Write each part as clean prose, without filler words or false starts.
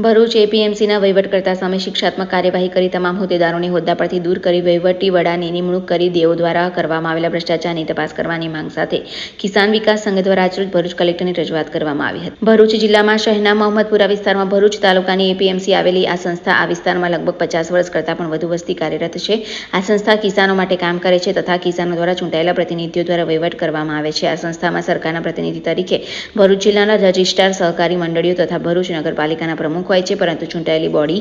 ભરૂચ એપીએમસીના વહીવટકર્તા સામે શિક્ષાત્મક કાર્યવાહી કરી તમામ હોદ્દેદારોને હોદ્દા પરથી દૂર કરી વહીવટી વડાની નિમણૂક કરી તેઓ દ્વારા કરવામાં આવેલા ભ્રષ્ટાચારની તપાસ કરવાની માંગ સાથે કિસાન વિકાસ સંઘ દ્વારા આજરોજ ભરૂચ કલેક્ટરને રજૂઆત કરવામાં આવી હતી। ભરૂચ જિલ્લામાં શહેરના મોહમ્મદપુરા વિસ્તારમાં ભરૂચ તાલુકાની એપીએમસી આવેલી આ સંસ્થા આ વિસ્તારમાં લગભગ 50 વર્ષ કરતાં પણ વધુ વસ્તી કાર્યરત છે। આ સંસ્થા કિસાનો માટે કામ કરે છે તથા કિસાનો દ્વારા ચૂંટાયેલા પ્રતિનિધિઓ દ્વારા વહીવટ કરવામાં આવે છે। આ સંસ્થામાં સરકારના પ્રતિનિધિ તરીકે ભરૂચ જિલ્લાના રજિસ્ટ્રાર, સહકારી મંડળીઓ તથા ભરૂચ નગરપાલિકાના પ્રમુખ હોય છે, પરંતુ ચૂંટાયેલી બોડી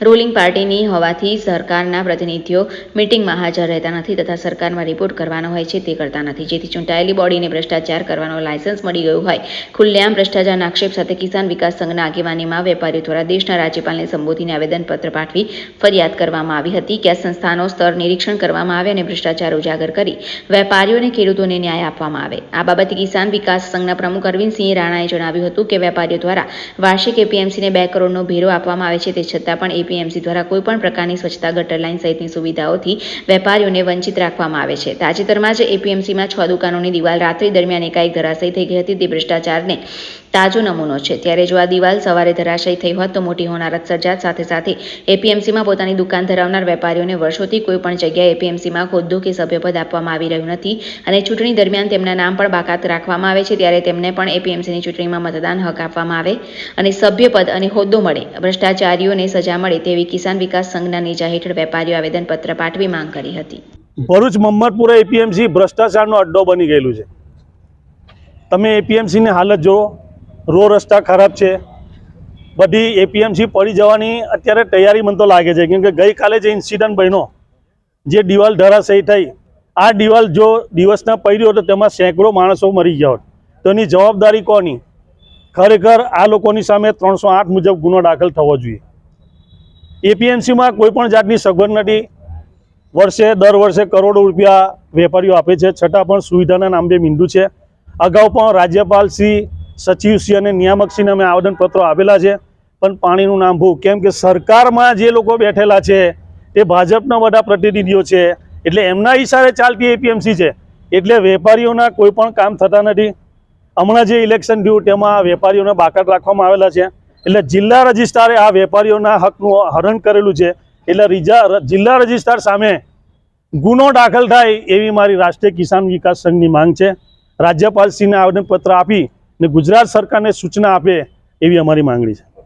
રૂલિંગ પાર્ટીની હોવાથી સરકારના પ્રતિનિધિઓ મીટિંગમાં હાજર રહેતા નથી તથા સરકારમાં રિપોર્ટ કરવાનો હોય છે તે કરતા નથી, જેથી ચૂંટાયેલી બોડીને ભ્રષ્ટાચાર કરવાનો લાયસન્સ મળી ગયું હોય। ખુલ્લેઆમ ભ્રષ્ટાચારના આક્ષેપ સાથે કિસાન વિકાસ સંઘના આગેવાનીમાં વેપારીઓ દ્વારા દેશના રાજ્યપાલને સંબોધીને આવેદનપત્ર પાઠવી ફરિયાદ કરવામાં આવી હતી કે આ સંસ્થાનો સ્તર નિરીક્ષણ કરવામાં આવે અને ભ્રષ્ટાચાર ઉજાગર કરી વેપારીઓ અને ખેડૂતોને ન્યાય આપવામાં આવે। આ બાબતે કિસાન વિકાસ સંઘના પ્રમુખ અરવિંદસિંહ રાણાએ જણાવ્યું હતું કે વેપારીઓ દ્વારા વાર્ષિક એપીએમસીને 2 કરોડનો ભેરો આપવામાં આવે છે, તે છતાં પણ એપીએમસી દ્વારા કોઈપણ પ્રકારની સ્વચ્છતા, ગટર લાઇન સહિતની સુવિધાઓથી વેપારીઓને વંચિત રાખવામાં આવે છે। તાજેતરમાં જ એપીએમસીમાં 6 દુકાનોની દિવાલ રાત્રિ દરમિયાન એકાએક ધરાશયી થઈ ગઈ હતી। તે ભ્રષ્ટાચારને તાજો નમૂનો છે। ત્યારે જો આ દિવાલ સવારે ધરાશયી થઈ હોત તો મોટી હોનારત સર્જાત। સાથે સાથે એપીએમસીમાં પોતાની દુકાન ધરાવનાર વેપારીઓને વર્ષોથી કોઈપણ જગ્યાએ એપીએમસીમાં હોદ્દો કે સભ્યપદ આપવામાં આવી રહ્યું નથી અને ચૂંટણી દરમિયાન તેમના નામ પણ બાકાત રાખવામાં આવે છે, ત્યારે તેમને પણ એપીએમસીની ચૂંટણીમાં મતદાન હક આપવામાં આવે અને સભ્યપદ અને હોદ્દો મળે, ભ્રષ્ટાચારીઓને સજા મળે તેવી કિસાન વિકાસ સંઘના નેજા હેઠળ વેપારીઓ આવેદનપત્ર પાઠવી માંગ કરી હતી। ભરૂચ મોહમ્મદપુરા એપીએમસી ભ્રષ્ટાચારનો અડ્ડો બની ગયેલું છે। તમે એપીએમસીની હાલત જુઓ, રોડ રસ્તા ખરાબ છે, બધી એપીએમસી પડી જવાની અત્યારે તૈયારી મને તો લાગે છે, કેમ કે ગઈકાલે જે ઇન્સિડન્ટ બન્યો, જે દિવાલ ધરાશયી થઈ, આ દિવાલ જો દિવસના પડી હોય તો તેમાં સેંકડો માણસો મરી ગયા હોત, તો એની જવાબદારી કોની? ખરેખર આ લોકોની સામે 308 મુજબ ગુનો દાખલ થવો જોઈએ। એપીએમસીમાં કોઈ પણ જાતની સગવડ નથી। દર વર્ષે કરોડો રૂપિયા વેપારીઓ આપે છે, છતાં પણ સુવિધાના નામે મીંડું છે। અગાઉ પણ રાજ્યપાલ શ્રી, સચિવશ્રી અને નિયામકશ્રીને અમે આવેદનપત્રો આપેલા છે, પણ પાણીનું નામ ભૂ, કેમ કે સરકારમાં જે લોકો બેઠેલા છે તે ભાજપના બધા પ્રતિનિધિઓ છે, એટલે એમના ઈશારે ચાલતી એપીએમસી છે, એટલે વેપારીઓના કોઈ પણ કામ થતા નથી। હમણાં જે ઇલેક્શન થયું તેમાં વેપારીઓને બાકાત રાખવામાં આવેલા છે, એટલે જિલ્લા રજિસ્ટ્રારે આ વેપારીઓના હકનું હરણ કરેલું છે, એટલે જિલ્લા રજિસ્ટ્રાર સામે ગુનો દાખલ થાય એવી મારી રાષ્ટ્રીય કિસાન વિકાસ સંઘની માંગ છે। રાજ્યપાલશ્રીને આવેદનપત્ર આપી ને ગુજરાત સરકારને સૂચના આપે એવી અમારી માંગણી છે।